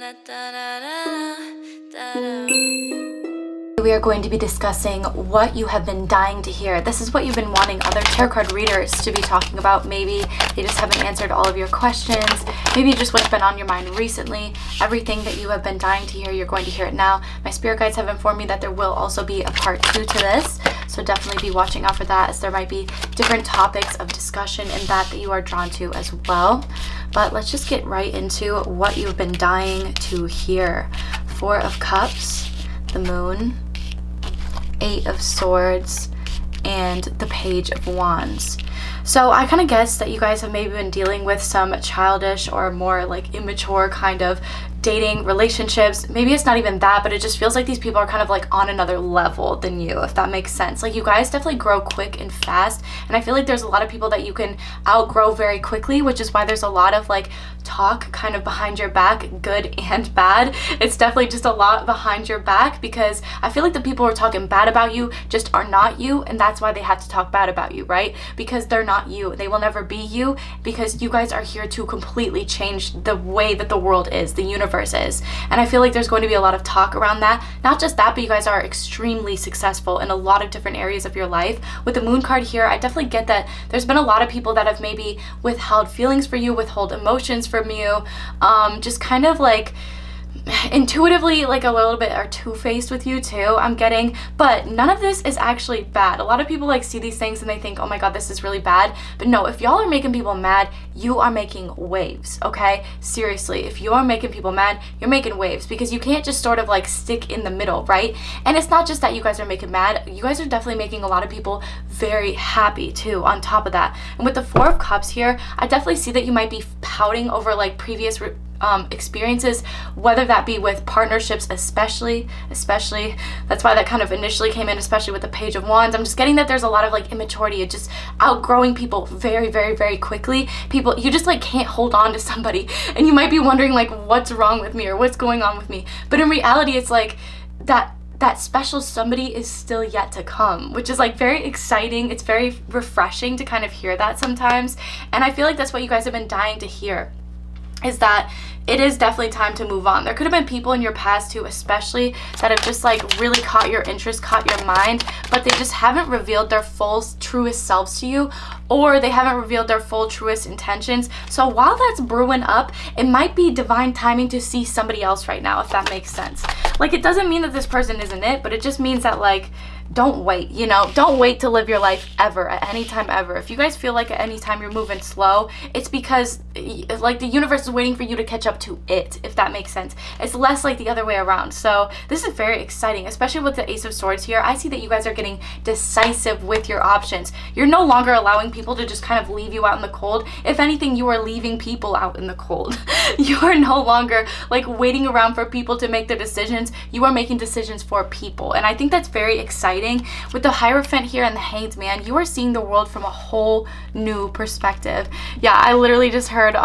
We are going to be discussing what you have been dying to hear. This is what you've been wanting other tarot card readers to be talking about. Maybe they just haven't answered all of your questions. Maybe just what's been on your mind recently. Everything that you have been dying to hear, you're going to hear it now. My spirit guides have informed me that there will also be a part 2 to this. So definitely be watching out for that, as there might be different topics of discussion in that you are drawn to as well. But let's just get right into what you've been dying to hear. 4 of Cups, the Moon, 8 of Swords, and the Page of Wands. So I kind of guess that you guys have maybe been dealing with some childish or more like immature kind of dating relationships. Maybe it's not even that, but it just feels like these people are kind of like on another level than you, if that makes sense. Like, you guys definitely grow quick and fast, and I feel like there's a lot of people that you can outgrow very quickly, which is why there's a lot of like talk kind of behind your back, good and bad. It's definitely just a lot behind your back, because I feel like the people who are talking bad about you just are not you, and that's why they have to talk bad about you, right? Because they're not you. They will never be you, because you guys are here to completely change the way that the world is, the universe is. And I feel like there's going to be a lot of talk around that. Not just that, but you guys are extremely successful in a lot of different areas of your life. With the Moon card here, I definitely get that there's been a lot of people that have maybe withheld feelings for you, withhold emotions from you, just kind of like intuitively like a little bit are two-faced with you too, I'm getting. But none of this is actually bad. A lot of people like see these things and they think, oh my god, this is really bad. But no, if y'all are making people mad, you are making waves, okay? Seriously, if you are making people mad, you're making waves, because you can't just sort of like stick in the middle, right? And it's not just that you guys are making mad, you guys are definitely making a lot of people very happy too on top of that. And with the 4 of Cups here, I definitely see that you might be pouting over like previous experiences, whether that be with partnerships, especially that's why that kind of initially came in, especially with the Page of Wands. I'm just getting that there's a lot of like immaturity, just outgrowing people very, very, very quickly. People, you just like can't hold on to somebody, and you might be wondering like, what's wrong with me or what's going on with me, but in reality it's like that special somebody is still yet to come, which is like very exciting. It's very refreshing to kind of hear that sometimes, and I feel like that's what you guys have been dying to hear, is that it is definitely time to move on. There could have been people in your past too, especially, that have just like really caught your interest, caught your mind, but they just haven't revealed their full truest selves to you, or they haven't revealed their full truest intentions. So while that's brewing up, it might be divine timing to see somebody else right now, if that makes sense. Like, it doesn't mean that this person isn't it, but it just means that like, don't wait, you know, don't wait to live your life ever, at any time ever. If you guys feel like at any time you're moving slow, it's because like the universe is waiting for you to catch up to it, if that makes sense. It's less like the other way around. So this is very exciting, especially with the Ace of Swords here. I see that you guys are getting decisive with your options. You're no longer allowing people to just kind of leave you out in the cold. If anything, you are leaving people out in the cold. You are no longer like waiting around for people to make their decisions. You are making decisions for people, and I think that's very exciting. With the Hierophant here and the Hanged Man, you are seeing the world from a whole new perspective. Yeah, I literally just heard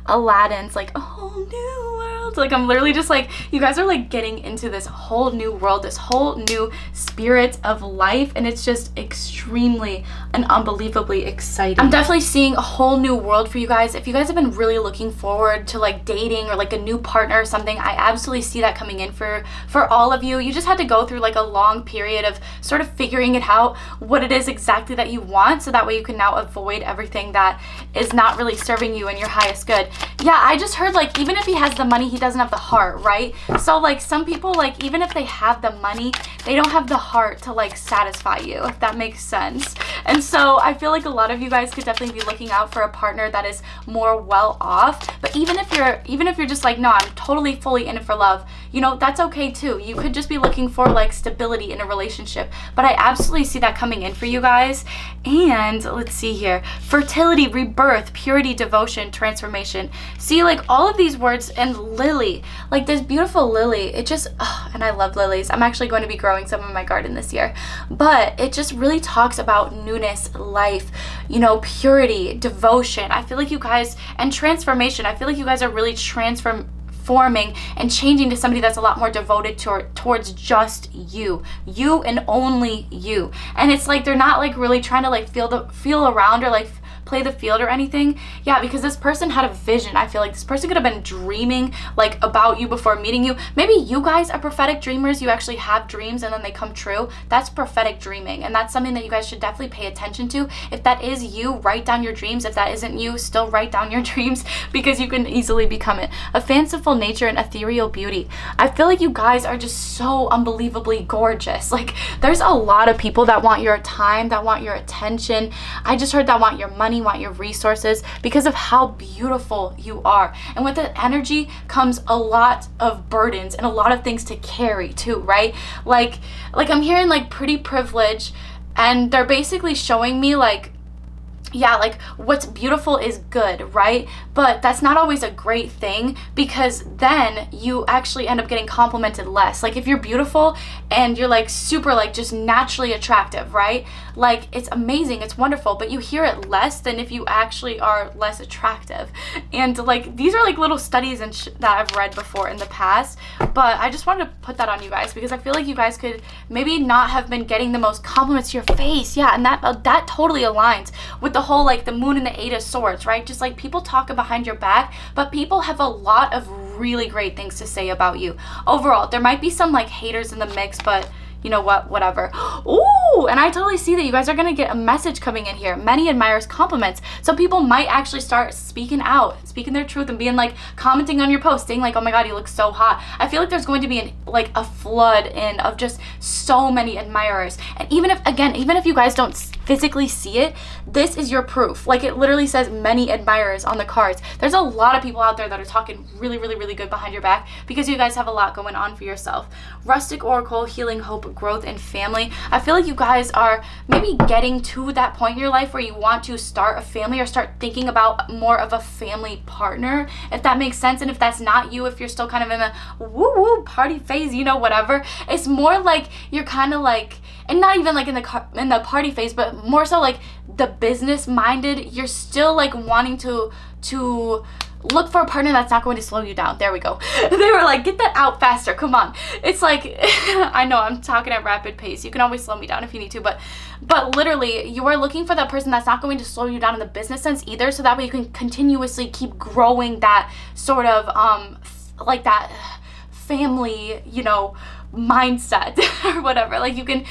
Aladdin's like a whole new world. Like, I'm literally just like, you guys are like getting into this whole new world, this whole new spirit of life, and it's just extremely and unbelievably exciting. I'm definitely seeing a whole new world for you guys. If you guys have been really looking forward to like dating or like a new partner or something, I absolutely see that coming in for all of you. You just had to go through like a long period of sort of figuring it out, what it is exactly that you want, so that way you can now avoid everything that is not really serving you and your highest good. Yeah, I just heard like, even if he has the money, he doesn't have the heart, right? So like, some people, like, even if they have the money, they don't have the heart to like satisfy you, if that makes sense. And so I feel like a lot of you guys could definitely be looking out for a partner that is more well off. But even if you're just like, no, I'm totally fully in it for love, you know, that's okay too. You could just be looking for like stability in a relationship, but I absolutely see that coming in for you guys. And let's see here, fertility, rebirth, purity, devotion, transformation. See, like all of these words, and lily, like this beautiful lily, it just, and I love lilies. I'm actually going to be growing some in my garden this year, but it just really talks about newness, life, you know, purity, devotion. I feel like you guys, and transformation, I feel like you guys are really transforming and changing to somebody that's a lot more devoted towards just you and only you. And it's like they're not like really trying to like feel around or like play the field or anything. Yeah, because this person had a vision. I feel like this person could have been dreaming like about you before meeting you. Maybe you guys are prophetic dreamers. You actually have dreams and then they come true. That's prophetic dreaming, and that's something that you guys should definitely pay attention to. If that is you, write down your dreams. If that isn't you, still write down your dreams, because you can easily become it. A fanciful nature and ethereal beauty. I feel like you guys are just so unbelievably gorgeous. Like, there's a lot of people that want your time, that want your attention. I just heard that want your money, want your resources, because of how beautiful you are. And with the energy comes a lot of burdens and a lot of things to carry too, right? Like I'm hearing like pretty privilege, and they're basically showing me like, yeah, like what's beautiful is good, right? But that's not always a great thing, because then you actually end up getting complimented less. Like if you're beautiful and you're like super like just naturally attractive, right? Like it's amazing, it's wonderful, but you hear it less than if you actually are less attractive. And like these are like little studies and that I've read before in the past, but I just wanted to put that on you guys because I feel like you guys could maybe not have been getting the most compliments to your face. Yeah, and that totally aligns with the whole like the moon and the 8 of swords, right? Just like people talking behind your back, but people have a lot of really great things to say about you. Overall, there might be some like haters in the mix, but you know what, whatever. Ooh, and I totally see that you guys are gonna get a message coming in here. Many admirers, compliments. So people might actually start speaking out, speaking their truth, and being like commenting on your post, saying like, oh my god, you look so hot. I feel like there's going to be like a flood in of just so many admirers. And even if you guys don't physically see it, this is your proof. Like it literally says many admirers on the cards. There's a lot of people out there that are talking really, really, really good behind your back because you guys have a lot going on for yourself. Rustic Oracle, healing, hope, growth, and family. I feel like you guys are maybe getting to that point in your life where you want to start a family or start thinking about more of a family partner, if that makes sense. And if that's not you, if you're still kind of in the woo-woo party phase, you know, whatever, it's more like you're kind of like, and not even like in the party phase, but more so like the business minded. You're still like wanting to look for a partner that's not going to slow you down. There we go. They were like, get that out faster. Come on. It's like, I know I'm talking at rapid pace. You can always slow me down if you need to, but literally you are looking for that person that's not going to slow you down in the business sense either. So that way you can continuously keep growing that sort of, like that family, you know, mindset or whatever. Like you can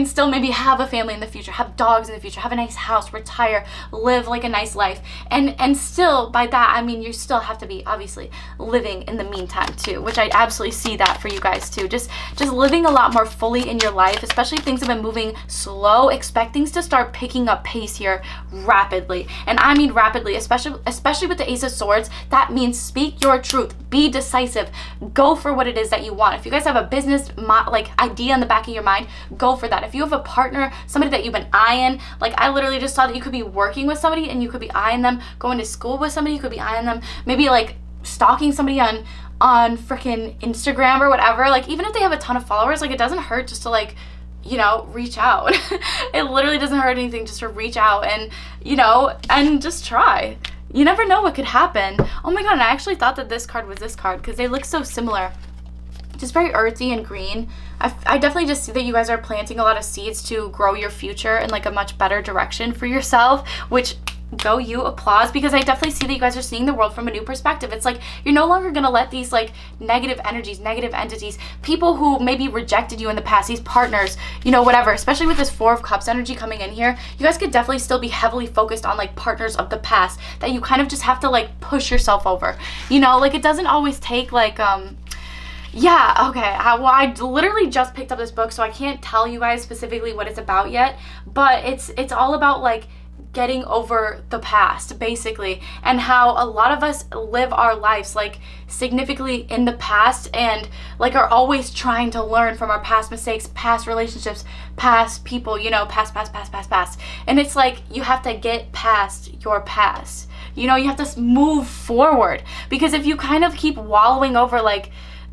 still maybe have a family in the future, have dogs in the future, have a nice house, retire, live like a nice life, and still by that I mean you still have to be obviously living in the meantime too, which I absolutely see that for you guys too. Just living a lot more fully in your life, especially if things have been moving slow. Expect things to start picking up pace here rapidly, and I mean rapidly, especially with the Ace of Swords. That means speak your truth, be decisive, go for what it is that you want. If you guys have a business like idea in the back of your mind, go for that. If you have a partner, somebody that you've been eyeing, like I literally just saw that you could be working with somebody and you could be eyeing them, going to school with somebody, you could be eyeing them, maybe like stalking somebody on freaking Instagram or whatever. Like even if they have a ton of followers, like it doesn't hurt just to like, you know, reach out. It literally doesn't hurt anything just to reach out and, you know, and just try. You never know what could happen. Oh my god, and I actually thought that this card was this card because they look so similar. Just very earthy and green. I definitely just see that you guys are planting a lot of seeds to grow your future in like a much better direction for yourself, which go you, applause, because I definitely see that you guys are seeing the world from a new perspective. It's like you're no longer gonna let these like negative energies, negative entities, people who maybe rejected you in the past, these partners, you know, whatever, especially with this 4 of Cups energy coming in here, you guys could definitely still be heavily focused on like partners of the past that you kind of just have to like push yourself over, you know, like it doesn't always take like yeah, okay, well, I literally just picked up this book, so I can't tell you guys specifically what it's about yet, but it's all about like getting over the past basically, and how a lot of us live our lives like significantly in the past and like are always trying to learn from our past mistakes, past relationships, past people, you know, past, and it's like you have to get past your past, you know, you have to move forward, because if you kind of keep wallowing over like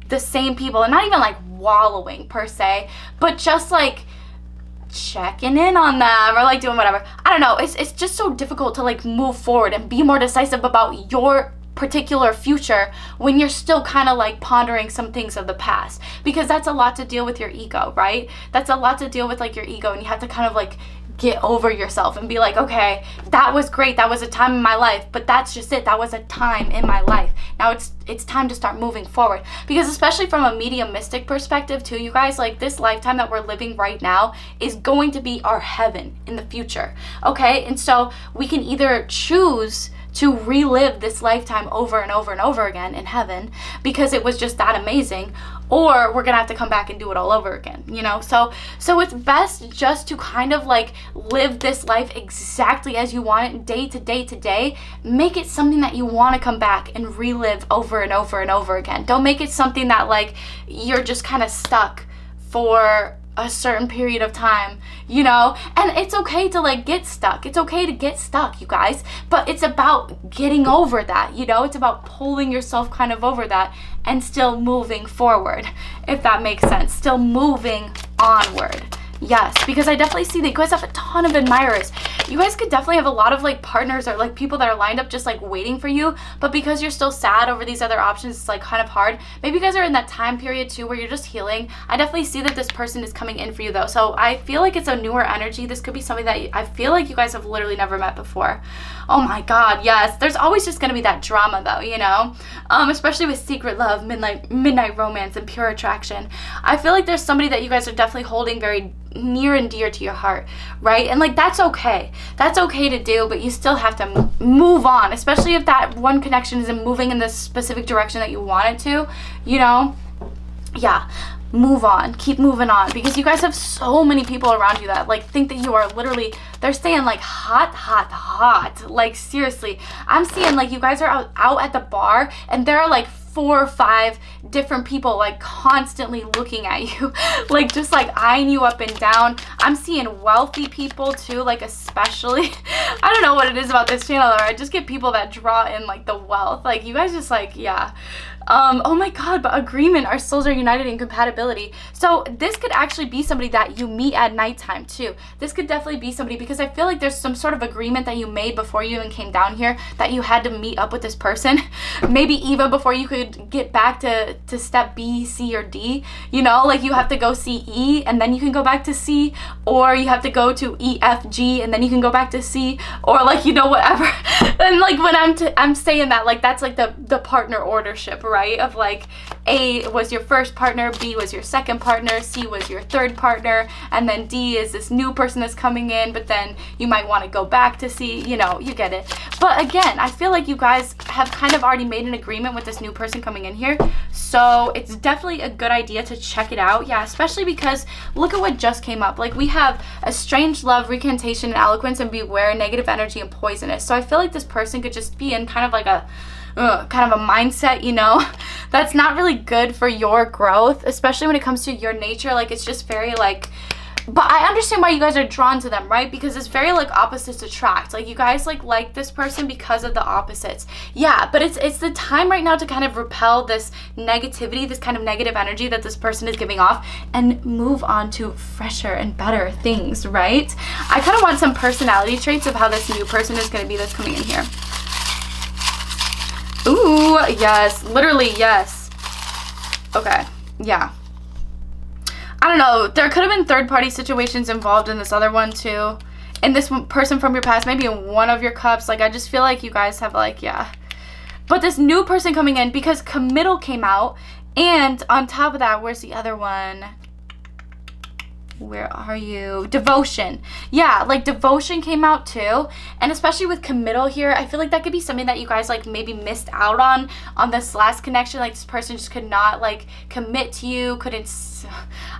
the same people, and not even like wallowing per se, but just like checking in on them or like doing whatever, I don't know, it's just so difficult to like move forward and be more decisive about your particular future when you're still kind of like pondering some things of the past, because that's a lot to deal with your ego, right? That's a lot to deal with like your ego, and you have to kind of like get over yourself and be like, okay, that was great, that was a time in my life, but that's just it, that was a time in my life. Now it's time to start moving forward. Because especially from a mediumistic perspective too, you guys, like this lifetime that we're living right now is going to be our heaven in the future, okay? And so we can either choose to relive this lifetime over and over and over again in heaven because it was just that amazing, or we're gonna have to come back and do it all over again, you know? So it's best just to kind of like live this life exactly as you want it, day to day to day. Make it something that you want to come back and relive over and over and over again. Don't make it something that like you're just kind of stuck for a certain period of time, you know? And it's okay to like get stuck. It's okay to get stuck, you guys, but it's about getting over that, you know? It's about pulling yourself kind of over that and still moving forward, if that makes sense. Still moving onward. Yes, because I definitely see that you guys have a ton of admirers. You guys could definitely have a lot of like partners or like people that are lined up just like waiting for you, but because you're still sad over these other options, it's like kind of hard. Maybe you guys are in that time period too where you're just healing. I definitely see that this person is coming in for you though, so I feel like it's a newer energy. This could be something that I feel like you guys have literally never met before. Oh my god, yes. There's always just gonna be that drama though, you know? Especially with secret love, midnight romance, and pure attraction. I feel like there's somebody that you guys are definitely holding very near and dear to your heart, right? And like that's okay. That's okay to do, but you still have to move on, especially if that one connection isn't moving in the specific direction that you want it to, you know? Yeah. Move on, keep moving on, because you guys have so many people around you that like think that you are literally, they're staying like hot, like seriously. I'm seeing like you guys are out at the bar and there are like 4 or 5 different people like constantly looking at you, like just like eyeing you up and down. I'm seeing wealthy people too, like especially I don't know what it is about this channel, or I just get people that draw in like the wealth. Like you guys just like, yeah. Oh my god, but agreement, our souls are united in compatibility. So this could actually be somebody that you meet at nighttime too. This could definitely be somebody, because I feel like there's some sort of agreement that you made before you even came down here that you had to meet up with this person. Maybe even before you could get back to step B, C, or D, you know, like you have to go see E and then you can go back to C, or you have to go to E, F, G and then you can go back to C, or like, you know, whatever. And like when I'm saying that, like that's like the partner ordership, right? Of like A was your first partner, B was your second partner, C was your third partner, and then D is this new person that's coming in, but then you might want to go back to C, you know, you get it. But again, I feel like you guys have kind of already made an agreement with this new person coming in here, so it's definitely a good idea to check it out. Yeah, especially because look at what just came up. Like we have a strange love, recantation, and eloquence, and beware, negative energy, and poisonous. So I feel like this person could just be in kind of like a kind of a mindset, you know, that's not really good for your growth, especially when it comes to your nature. Like it's just very like, but I understand why you guys are drawn to them, right? Because it's very like opposites attract. Like you guys like this person because of the opposites. Yeah, but it's the time right now to kind of repel this negativity, this kind of negative energy that this person is giving off, and move on to fresher and better things, right? I kind of want some personality traits of how this new person is going to be that's coming in here. Ooh, yes, literally yes. Okay, yeah. I don't know, there could have been third-party situations involved in this other one too. And this person from your past, maybe in one of your cups. Like I just feel like you guys have like, yeah. But this new person coming in, because committal came out, and on top of that, where's the other one? Where are you? Devotion. Yeah, like devotion came out too. And especially with committal here, I feel like that could be something that you guys like maybe missed out on this last connection. Like this person just could not like commit to you, couldn't,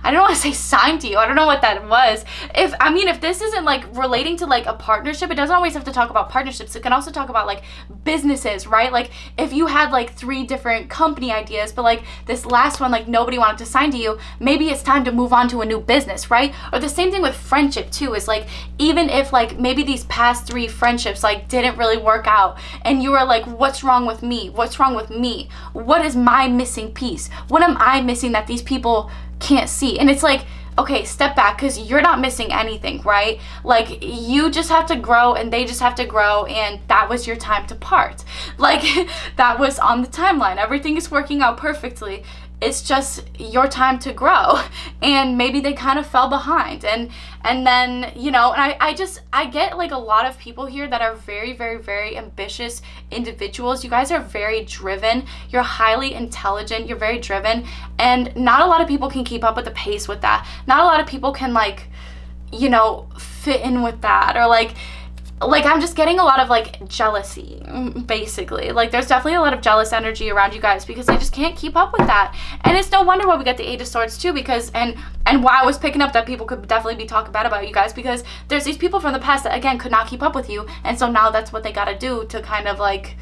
I don't want to say sign to you. I don't know what that was. If this isn't like relating to like a partnership, it doesn't always have to talk about partnerships. It can also talk about like businesses, right? Like if you had like 3 different company ideas, but like this last one, like nobody wanted to sign to you, maybe it's time to move on to a new business, right? Or the same thing with friendship too, is like even if like maybe these past 3 friendships like didn't really work out and you were like, what's wrong with me? What's wrong with me? What is my missing piece? What am I missing that these people can't see? And it's like, okay, step back, because you're not missing anything, right? Like you just have to grow and they just have to grow, and that was your time to part. Like that was on the timeline. Everything is working out perfectly. it's just your time to grow. And maybe they kind of fell behind, and then, you know, and I get like a lot of people here that are very, very, very ambitious individuals. You guys are very driven, you're highly intelligent, you're very driven, and not a lot of people can keep up with the pace with that. Not a lot of people can, like, you know, fit in with that, or like I'm just getting a lot of like jealousy, basically. Like, there's definitely a lot of jealous energy around you guys, because they just can't keep up with that. And it's no wonder why we get the 8 of Swords too, because and why I was picking up that people could definitely be talking bad about you guys, because there's these people from the past that, again, could not keep up with you, and so now that's what they gotta do to kind of, like,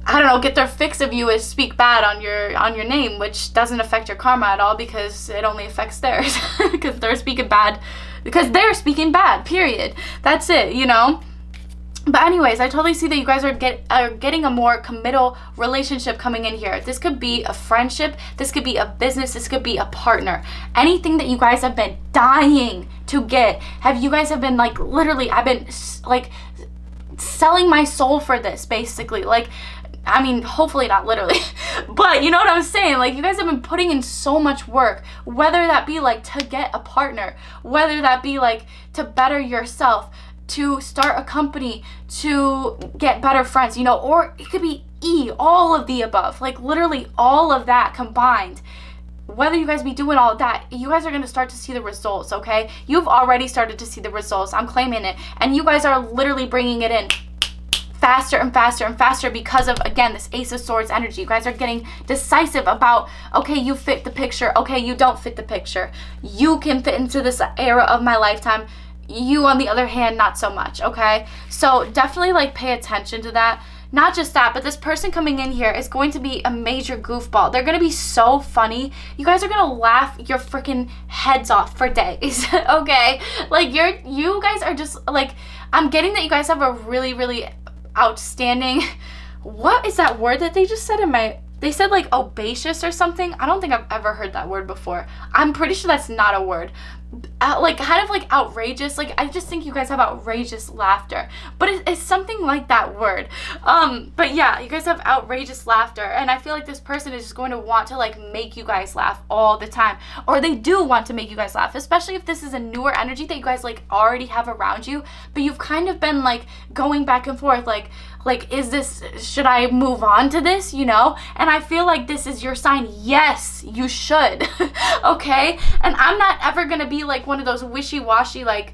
I don't know, get their fix of you, is speak bad on your name, which doesn't affect your karma at all, because it only affects theirs, because they're speaking bad, period. That's it, you know. But anyways, I totally see that you guys are getting a more committal relationship coming in here. This could be a friendship, this could be a business, this could be a partner. Anything that you guys have been dying to get. You guys have been, like, literally, I've been, like, selling my soul for this, basically. Like, I mean, hopefully not literally, but you know what I'm saying? Like, you guys have been putting in so much work, whether that be, like, to get a partner, whether that be, like, to better yourself, to start a company, to get better friends, you know, or it could be all of the above, like literally all of that combined. Whether you guys be doing all of that, you guys are going to start to see the results, okay? You've already started to see the results. I'm claiming it. And you guys are literally bringing it in faster and faster and faster because of, again, this Ace of Swords energy. You guys are getting decisive about, okay, you fit the picture. Okay, you don't fit the picture. You can fit into this era of my lifetime. You, on the other hand, not so much, okay? So definitely, like, pay attention to that. Not just that, but this person coming in here is going to be a major goofball. They're going to be so funny. You guys are going to laugh your freaking heads off for days, okay? Like, you guys are just, like, I'm getting that you guys have a really, really outstanding, what is that word that they just said in my, they said, like, audacious or something? I don't think I've ever heard that word before. I'm pretty sure that's not a word. Like, kind of like outrageous. Like, I just think you guys have outrageous laughter, but it's something like that word. But yeah, you guys have outrageous laughter, and I feel like this person is just going to want to, like, make you guys laugh all the time, or they do want to make you guys laugh, especially if this is a newer energy that you guys, like, already have around you, but you've kind of been, like, going back and forth, like, is this, should I move on to this, you know? And I feel like this is your sign. Yes, you should. Okay? And I'm not ever gonna be like one of those wishy-washy, like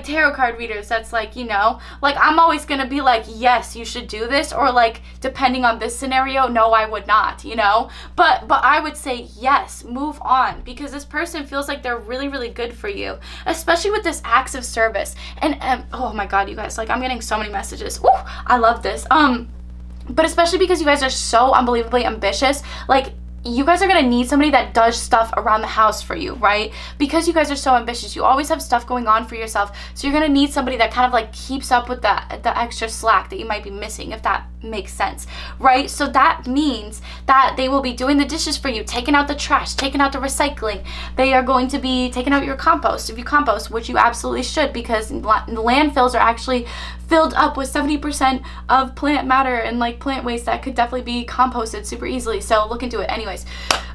tarot card readers that's like, you know, like, I'm always gonna be like, yes, you should do this, or like, depending on this scenario, no, I would not, you know. But I would say yes, move on, because this person feels like they're really, really good for you, especially with this acts of service. And oh my god, you guys, like, I'm getting so many messages. Ooh, I love this. But especially because you guys are so unbelievably ambitious, like, you guys are going to need somebody that does stuff around the house for you, right? Because you guys are so ambitious, you always have stuff going on for yourself, so you're going to need somebody that kind of, like, keeps up with the extra slack that you might be missing, if that makes sense, right? So that means that they will be doing the dishes for you, taking out the trash, taking out the recycling. They are going to be taking out your compost, if you compost, which you absolutely should, because landfills are actually filled up with 70% of plant matter and, like, plant waste that could definitely be composted super easily. So look into it. Anyways,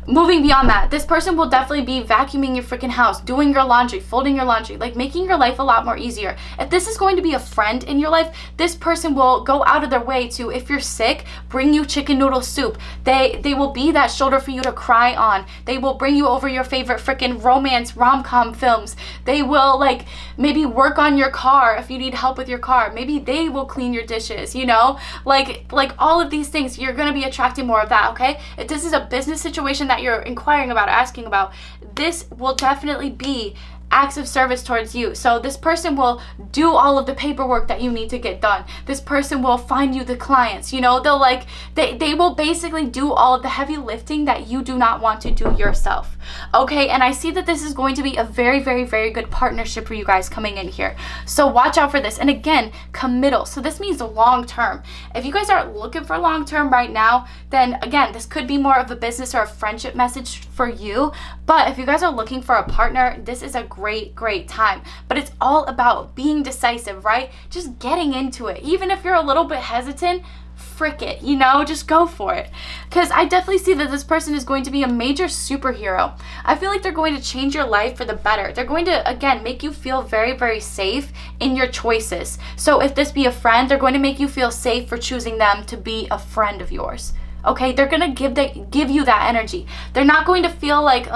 moving beyond that, this person will definitely be vacuuming your freaking house, doing your laundry, folding your laundry, like, making your life a lot more easier. If this is going to be a friend in your life, this person will go out of their way to, if you're sick, bring you chicken noodle soup. They will be that shoulder for you to cry on. They will bring you over your favorite freaking romance rom-com films. They will, like, maybe work on your car if you need help with your car. Maybe they will clean your dishes, you know? Like all of these things, you're going to be attracting more of that, okay? If this is a business situation that you're inquiring about, asking about, this will definitely be acts of service towards you. So this person will do all of the paperwork that you need to get done. This person will find you the clients, you know, they'll, like, they will basically do all of the heavy lifting that you do not want to do yourself, okay? And I see that this is going to be a very, very, very good partnership for you guys coming in here, so watch out for this. And again, committal, so this means long term. If you guys are looking for long term right now, then again, this could be more of a business or a friendship message for you. But if you guys are looking for a partner, this is a great time. But it's all about being decisive, right? Just getting into it. Even if you're a little bit hesitant, frick it, you know, just go for it. Because I definitely see that this person is going to be a major superhero. I feel like they're going to change your life for the better. They're going to, again, make you feel very, very safe in your choices. So if this be a friend, they're going to make you feel safe for choosing them to be a friend of yours. Okay, they're going to give you that energy. They're not going to feel like,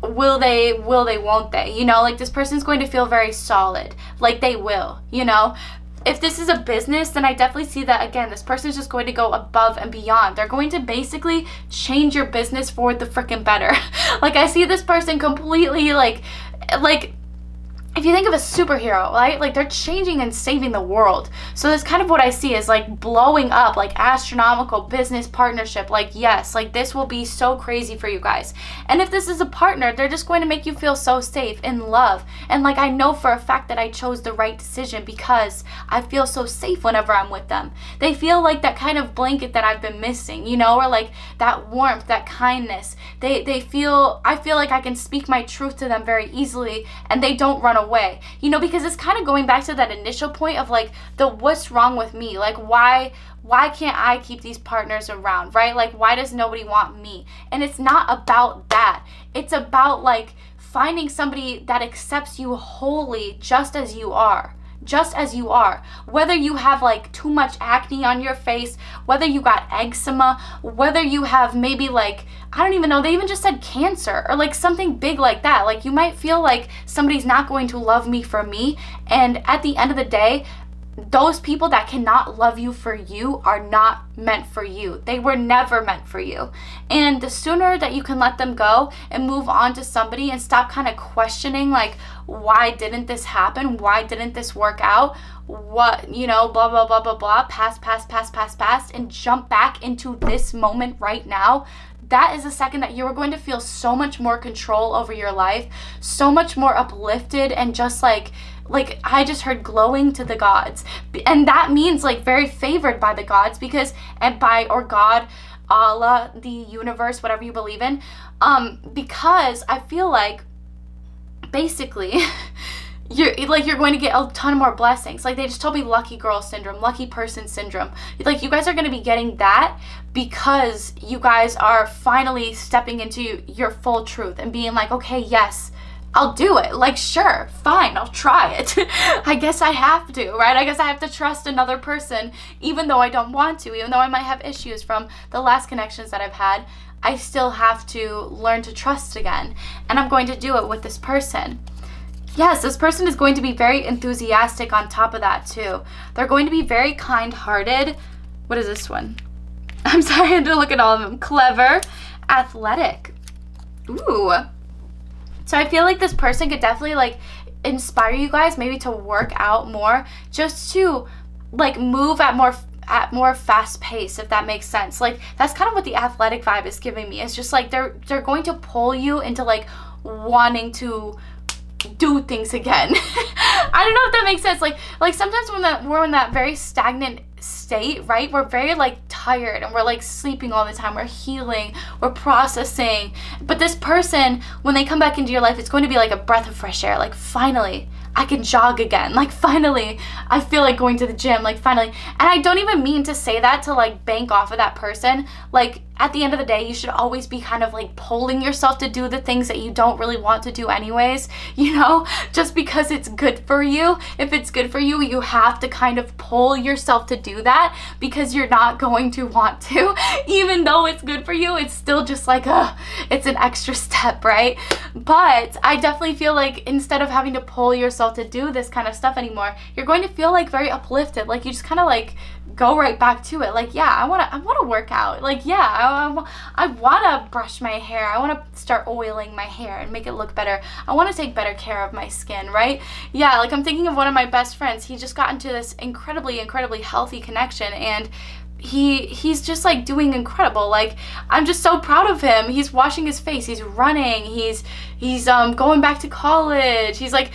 will they, won't they? You know, like this person's going to feel very solid, like they will, you know? If this is a business, then I definitely see that, again, this person is just going to go above and beyond. They're going to basically change your business for the freaking better. Like, I see this person completely, like, if you think of a superhero, right? Like, they're changing and saving the world. So that's kind of what I see is, like, blowing up, like, astronomical business partnership. Like, yes, like, this will be so crazy for you guys. And if this is a partner, they're just going to make you feel so safe in love. And, like, I know for a fact that I chose the right decision because I feel so safe whenever I'm with them. They feel like that kind of blanket that I've been missing, you know, or, like, that warmth, that kindness. I feel like I can speak my truth to them very easily, and they don't run away, you know, because it's kind of going back to that initial point of like what's wrong with me, like why can't I keep these partners around, right? Like, why does nobody want me? And it's not about that. It's about like finding somebody that accepts you wholly just as you are. Just as you are, whether you have like too much acne on your face, whether you got eczema, whether you have maybe like, I don't even know, they even just said cancer or like something big like that. Like, you might feel like somebody's not going to love me for me, and at the end of the day, those people that cannot love you for you are not meant for you. They were never meant for you. And the sooner that you can let them go and move on to somebody and stop kind of questioning like, why didn't this happen? Why didn't this work out? What, you know, blah, blah, blah, blah, blah, past, and jump back into this moment right now. That is the second that you are going to feel so much more control over your life, so much more uplifted, and just like I just heard glowing to the gods. And that means like very favored by the gods, because, and by, or God, Allah, the universe, whatever you believe in, because I feel like basically you're going to get a ton more blessings. Like, they just told me lucky girl syndrome, lucky person syndrome. Like, you guys are going to be getting that because you guys are finally stepping into your full truth and being like, okay, yes, I'll do it. Like, sure, fine, I'll try it. I guess I have to, right? I guess I have to trust another person, even though I don't want to, even though I might have issues from the last connections that I've had. I still have to learn to trust again. And I'm going to do it with this person. Yes, this person is going to be very enthusiastic on top of that too. They're going to be very kind-hearted. What is this one? I'm sorry, I had to look at all of them. Clever, athletic. Ooh. So I feel like this person could definitely like inspire you guys maybe to work out more, just to like move at more fast pace, if that makes sense. Like, that's kind of what the athletic vibe is giving me. It's just like they're going to pull you into like wanting to do things again. I don't know if that makes sense. Like sometimes when we're in that very stagnant state, right? We're very like tired and we're like sleeping all the time. We're healing, we're processing. But this person, when they come back into your life, it's going to be like a breath of fresh air. Like, finally, I can jog again. Like, finally, I feel like going to the gym. Like, finally. And I don't even mean to say that to like bank off of that person. Like, at the end of the day, you should always be kind of like pulling yourself to do the things that you don't really want to do anyways, you know, just because it's good for you. If it's good for you, you have to kind of pull yourself to do that, because you're not going to want to. Even though it's good for you, it's still just like, it's an extra step, right? But I definitely feel like instead of having to pull yourself to do this kind of stuff anymore, you're going to feel like very uplifted. Like, you just kind of like go right back to it. Like, yeah, I want to work out. Like, yeah, I want to brush my hair. I want to start oiling my hair and make it look better. I want to take better care of my skin, right? Yeah, like, I'm thinking of one of my best friends. He just got into this incredibly healthy connection, and he's just like doing incredible. Like, I'm just so proud of him. He's washing his face, he's running, he's going back to college, he's like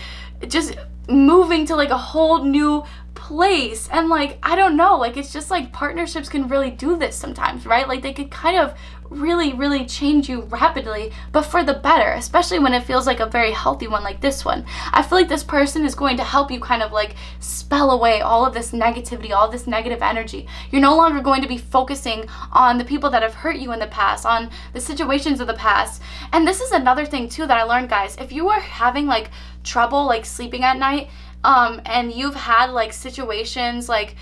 just moving to like a whole new place. And like, I don't know, like, it's just like partnerships can really do this sometimes, right? Like they could kind of really change you rapidly, but for the better, especially when it feels like a very healthy one like this one. I feel like this person is going to help you kind of like spell away all of this negativity, all this negative energy. You're no longer going to be focusing on the people that have hurt you in the past, on the situations of the past. And this is another thing too that I learned, guys. If you are having like trouble like sleeping at night, and you've had like situations like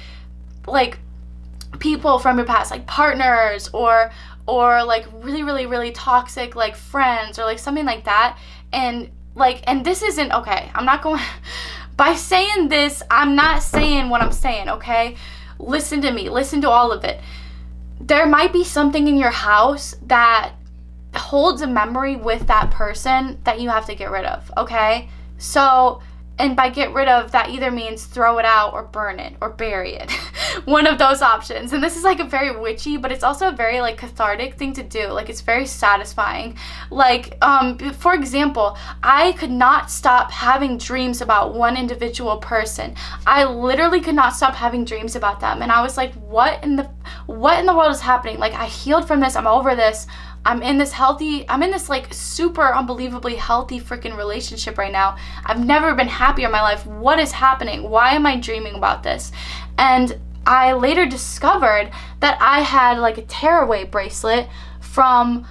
people from your past, like partners or like really toxic like friends or like something like that, and this isn't okay. I'm not going by saying this, I'm not saying what I'm saying, okay? Listen to me, listen to all of it. There might be something in your house that holds a memory with that person that you have to get rid of, okay? So, and by get rid of, that either means throw it out or burn it or bury it. One of those options. And this is like a very witchy, but it's also a very like cathartic thing to do. Like it's very satisfying. Like, for example, I could not stop having dreams about one individual person. I literally could not stop having dreams about them. And I was like, what in the world is happening? Like, I healed from this. I'm over this. I'm in this like super unbelievably healthy freaking relationship right now. I've never been happier in my life. What is happening? Why am I dreaming about this? And I later discovered that I had like a tearaway bracelet from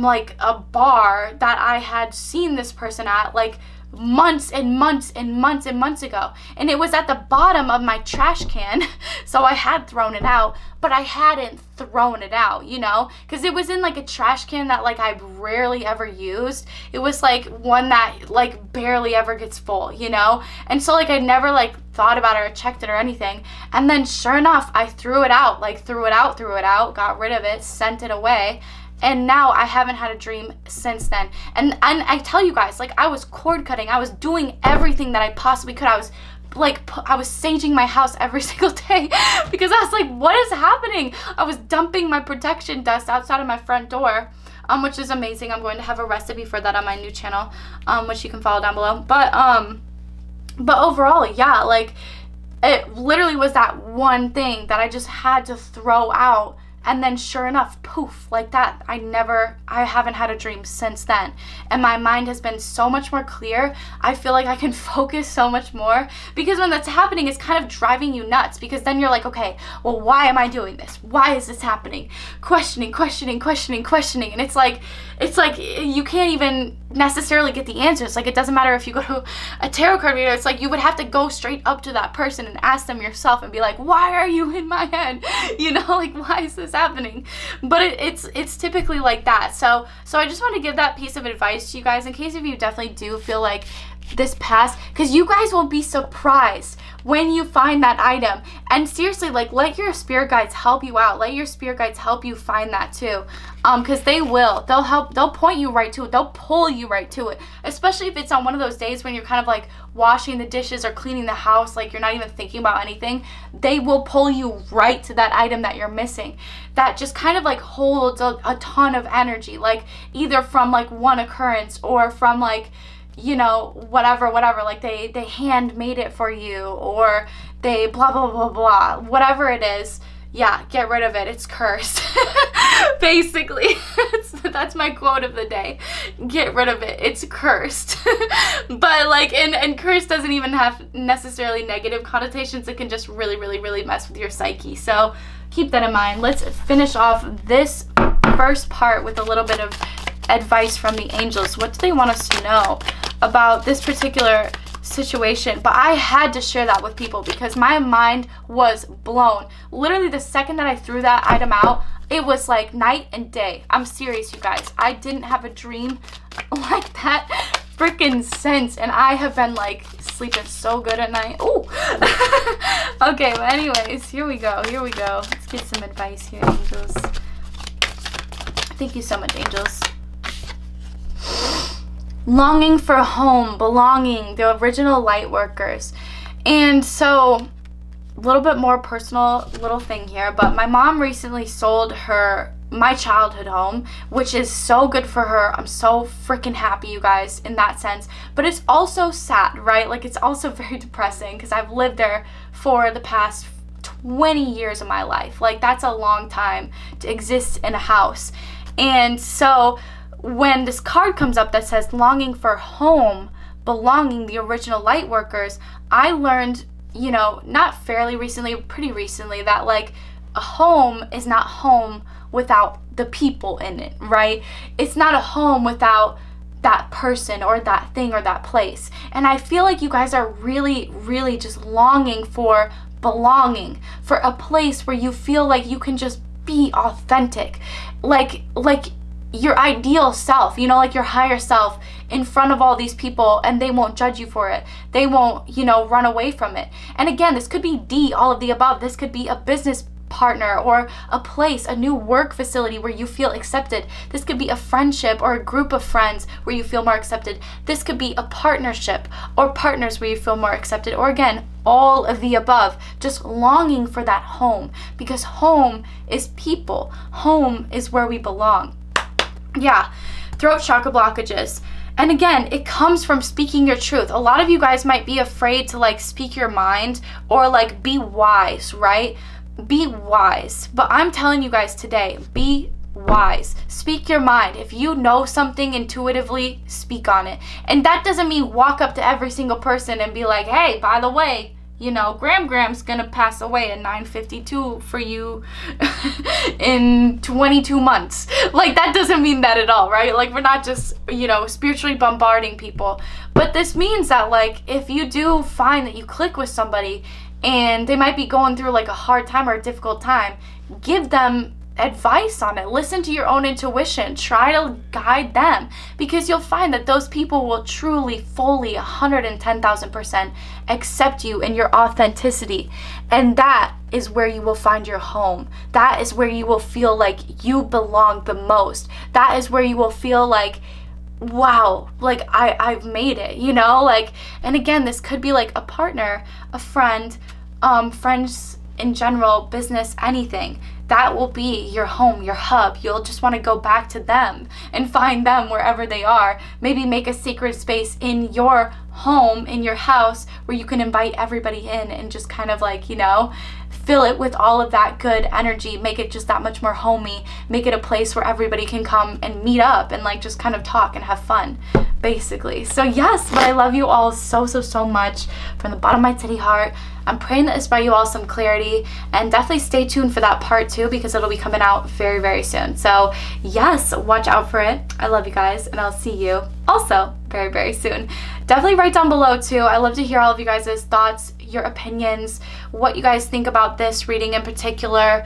like a bar that I had seen this person at like months ago, and it was at the bottom of my trash can. So I had thrown it out, but I hadn't thrown it out, you know, because it was in like a trash can that like I rarely ever used. It was like one that like barely ever gets full, you know, and so like I never like thought about it or checked it or anything. And then sure enough, I threw it out, got rid of it, sent it away. And now I haven't had a dream since then. And I tell you guys, like, I was cord cutting. I was doing everything that I possibly could. I was saging my house every single day because I was like, what is happening? I was dumping my protection dust outside of my front door, which is amazing. I'm going to have a recipe for that on my new channel, which you can follow down below. But overall, yeah, like, it literally was that one thing that I just had to throw out. And then sure enough, poof, like that, I haven't had a dream since then. And my mind has been so much more clear. I feel like I can focus so much more, because when that's happening, it's kind of driving you nuts, because then you're like, okay, well, why am I doing this? Why is this happening? Questioning. And it's like you can't even necessarily get the answers. Like, it doesn't matter if you go to a tarot card reader. It's like you would have to go straight up to that person and ask them yourself and be like, why are you in my head? You know, like, why is this happening? But it's typically like that. So I just want to give that piece of advice to you guys, in case if you definitely do feel like this past, because you guys will be surprised when you find that item. And seriously, like, let your spirit guides help you out. Let your spirit guides help you find that too, because they'll point you right to it. They'll pull you right to it, especially if it's on one of those days when you're kind of like washing the dishes or cleaning the house, like you're not even thinking about anything. They will pull you right to that item that you're missing, that just kind of like holds a ton of energy, like either from like one occurrence or from like, you know, whatever, like they handmade it for you, or they blah, whatever it is. Yeah, get rid of it. It's cursed. Basically, that's my quote of the day. Get rid of it. It's cursed. But like, and cursed doesn't even have necessarily negative connotations. It can just really mess with your psyche. So keep that in mind. Let's finish off this first part with a little bit of advice from the angels. What do they want us to know about this particular situation? But I had to share that with people because my mind was blown. Literally the second that I threw that item out, it was like night and day. I'm serious, you guys. I didn't have a dream like that freaking since, and I have been like sleeping so good at night. Ooh. Okay, but anyways, here we go. Let's get some advice here, angels. Thank you so much, angels. Longing for home, belonging, the original light workers. And so, a little bit more personal little thing here, but my mom recently sold her my childhood home, which is so good for her. I'm so freaking happy, you guys, in that sense. But it's also sad, right? Like, it's also very depressing because I've lived there for the past 20 years of my life. Like, that's a long time to exist in a house. And so when this card comes up that says longing for home, belonging, the original light workers, I learned, you know, not fairly recently, pretty recently, that like a home is not home without the people in it, right? It's not a home without that person or that thing or that place. And I feel like you guys are really, really just longing for belonging, for a place where you feel like you can just be authentic, like your ideal self, you know, like your higher self in front of all these people, and they won't judge you for it. They won't, you know, run away from it. And again, this could be D, all of the above. This could be a business partner or a place, a new work facility where you feel accepted. This could be a friendship or a group of friends where you feel more accepted. This could be a partnership or partners where you feel more accepted, or again, all of the above. Just longing for that home, because home is people. Home is where we belong. Yeah, throat chakra blockages. And again, it comes from speaking your truth. A lot of you guys might be afraid to like speak your mind or like be wise, right? Be wise. But I'm telling you guys today, be wise. Speak your mind. If you know something intuitively, speak on it. And that doesn't mean walk up to every single person and be like, hey, by the way, you know, Gram's gonna pass away at 9:52 for you in 22 months. Like, that doesn't mean that at all, right? Like, we're not just, you know, spiritually bombarding people. But this means that, like, if you do find that you click with somebody and they might be going through like a hard time or a difficult time, give them advice on it. Listen to your own intuition. Try to guide them, because you'll find that those people will truly, fully, 110,000% accept you and your authenticity. And that is where you will find your home. That is where you will feel like you belong the most. That is where you will feel like, wow, like I've made it, you know? Like, and again, this could be like a partner, a friend, friends in general, business, anything. That will be your home, your hub. You'll just want to go back to them and find them wherever they are. Maybe make a sacred space in your home, in your house, where you can invite everybody in and just kind of like, you know, fill it with all of that good energy. Make it just that much more homey. Make it a place where everybody can come and meet up and like just kind of talk and have fun, basically. So yes, but I love you all so, so, so much from the bottom of my titty heart. I'm praying that this brought you all some clarity, and definitely stay tuned for that part 2, because it'll be coming out very, very soon. So yes, watch out for it. I love you guys, and I'll see you also very, very soon. Definitely write down below too. I love to hear all of you guys' thoughts, your opinions, what you guys think about this reading in particular.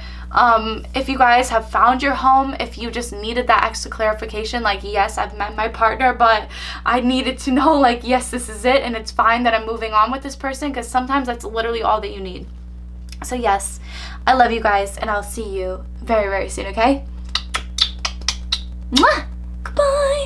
If you guys have found your home, if you just needed that extra clarification, like, yes, I've met my partner, but I needed to know, like, yes, this is it, and it's fine that I'm moving on with this person, because sometimes that's literally all that you need. So yes, I love you guys, and I'll see you very, very soon, okay? Mwah! Goodbye!